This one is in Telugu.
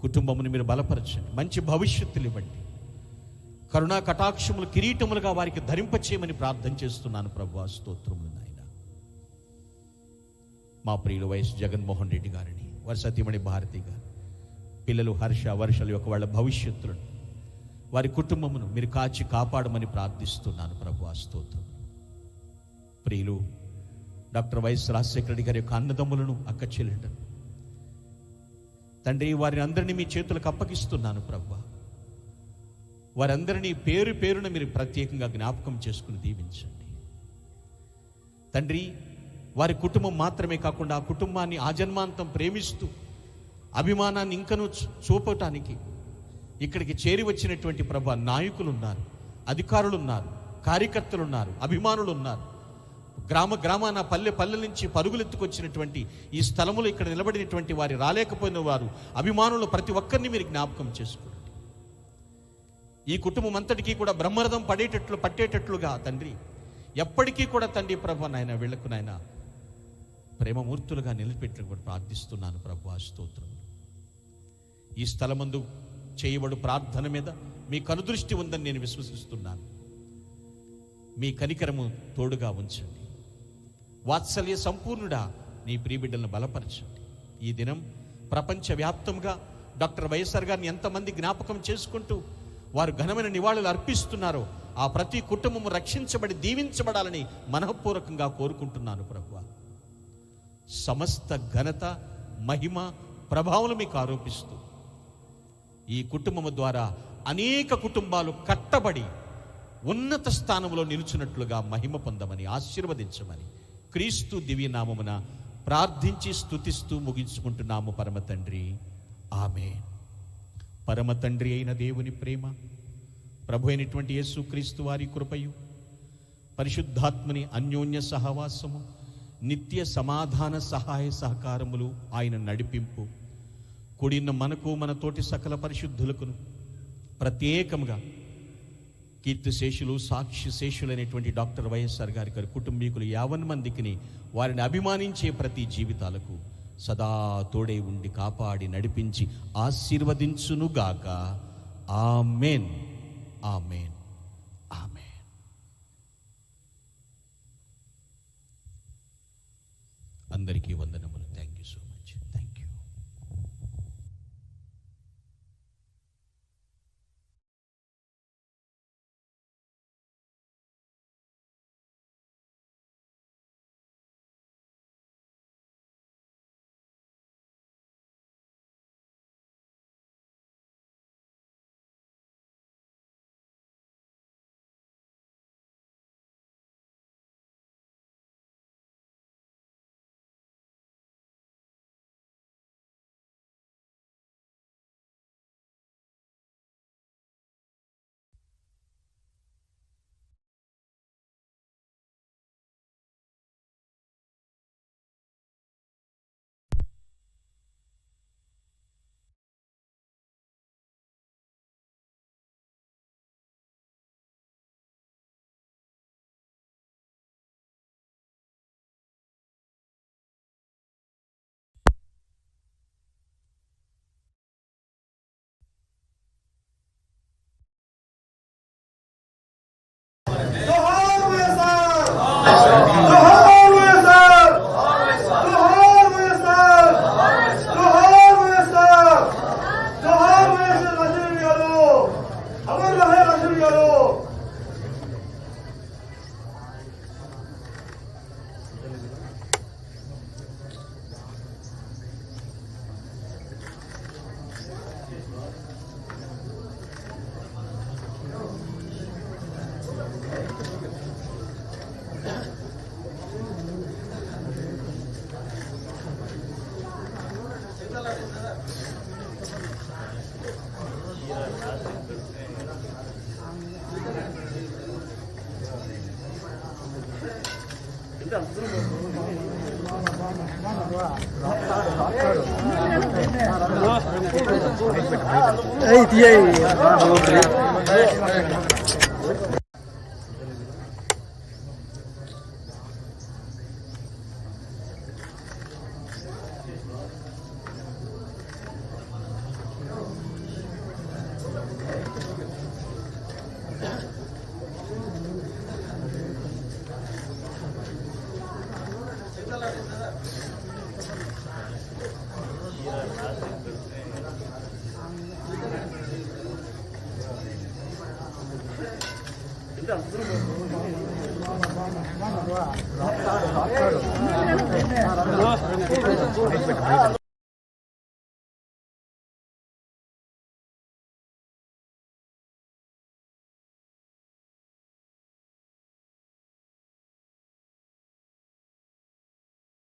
కుటుంబమును మీరు బలపరచండి, మంచి భవిష్యత్తులు ఇవ్వండి, కరుణా కటాక్షములు కిరీటములుగా వారికి ధరింపచేయమని ప్రార్థన చేస్తున్నాను ప్రభువా. స్తోత్రములు నాయన. మా ప్రియులు వైఎస్ జగన్మోహన్ రెడ్డి గారిని, వారి సతీమణి భారతి గారు, పిల్లలు హర్ష వర్షల యొక్క వాళ్ళ భవిష్యత్తులను, వారి కుటుంబమును మీరు కాచి కాపాడమని ప్రార్థిస్తున్నాను ప్రభువా. స్తోత్రం. ప్రియులు డాక్టర్ వైఎస్ రాజశేఖర రెడ్డి గారి యొక్క అన్నదమ్ములను, అక్క చెల్లెండను తండ్రి, వారిని అందరినీ మీ చేతులకు అప్పగిస్తున్నాను ప్రభువా. వారందరినీ పేరు పేరున మీరు ప్రత్యేకంగా జ్ఞాపకం చేసుకుని దీవించండి తండ్రి. వారి కుటుంబం మాత్రమే కాకుండా ఆ కుటుంబాన్ని ఆజన్మాంతం ప్రేమిస్తూ అభిమానాన్ని ఇంకనూ చూపటానికి ఇక్కడికి చేరి వచ్చినటువంటి ప్రభా నాయకులు ఉన్నారు, అధికారులు ఉన్నారు, కార్యకర్తలు ఉన్నారు, అభిమానులు ఉన్నారు. గ్రామాన పల్లె నుంచి పరుగులెత్తుకొచ్చినటువంటి ఈ స్థలములో ఇక్కడ నిలబడినటువంటి వారి రాలేకపోయిన వారు అభిమానులు ప్రతి ఒక్కరిని మీరు జ్ఞాపకం చేసుకోండి. ఈ కుటుంబం అంతటికీ కూడా బ్రహ్మరథం పట్టేటట్లుగా తండ్రి ఎప్పటికీ కూడా తండ్రి ప్రభు నాయన వీళ్లకు నాయన ప్రేమమూర్తులుగా నిలబెట్టి కూడా ప్రార్థిస్తున్నాను ప్రభు. స్తోత్రం. ఈ స్థలమందు చేయబడు ప్రార్థన మీద మీ కనుదృష్టి ఉందని నేను విశ్వసిస్తున్నాను. మీ కనికరము తోడుగా ఉంచండి. వాత్సల్య సంపూర్ణుడా నీ ప్రియబిడ్డలను బలపరచండి. ఈ దినం ప్రపంచవ్యాప్తంగా డాక్టర్ వైఎస్ఆర్ గారిని ఎంతమంది జ్ఞాపకం చేసుకుంటూ వారు ఘనమైన నివాళులు అర్పిస్తున్నారో ఆ ప్రతి కుటుంబము రక్షించబడి దీవించబడాలని మనఃపూర్వకంగా కోరుకుంటున్నాను ప్రభువా. సమస్త ఘనత, మహిమ, ప్రభావం మీకు ఆరోపిస్తూ ఈ కుటుంబము ద్వారా అనేక కుటుంబాలు కట్టబడి ఉన్నత స్థానంలో నిలుచున్నట్లుగా మహిమ పొందమని ఆశీర్వదించమని క్రీస్తు దివ్యనామమున ప్రార్థించి స్తుతిస్తూ ముగించుకుంటున్నాము పరమ తండ్రి. ఆమేన్. పరమ తండ్రి అయిన దేవుని ప్రేమ, ప్రభు అయినటువంటి యేసు క్రీస్తు వారి కృపయు, పరిశుద్ధాత్మని అన్యోన్య సహవాసము, నిత్య సమాధాన సహాయ సహకారములు, ఆయన నడిపింపు కూడిన మనకు మన తోటి సకల పరిశుద్ధులకును ప్రత్యేకంగా కీర్తిశేషులు, సాక్షి శేషులైనటువంటి డాక్టర్ వైఎస్ఆర్ గారి కుటుంబీకులు 50 మందికి వారిని అభిమానించే ప్రతి జీవితాలకు సదా తోడే ఉండి కాపాడి నడిపించి ఆశీర్వదించునుగాక. ఆమేన్, ఆమేన్, ఆమేన్. అందరికీ వందనములు. Thank you so much. Thank you.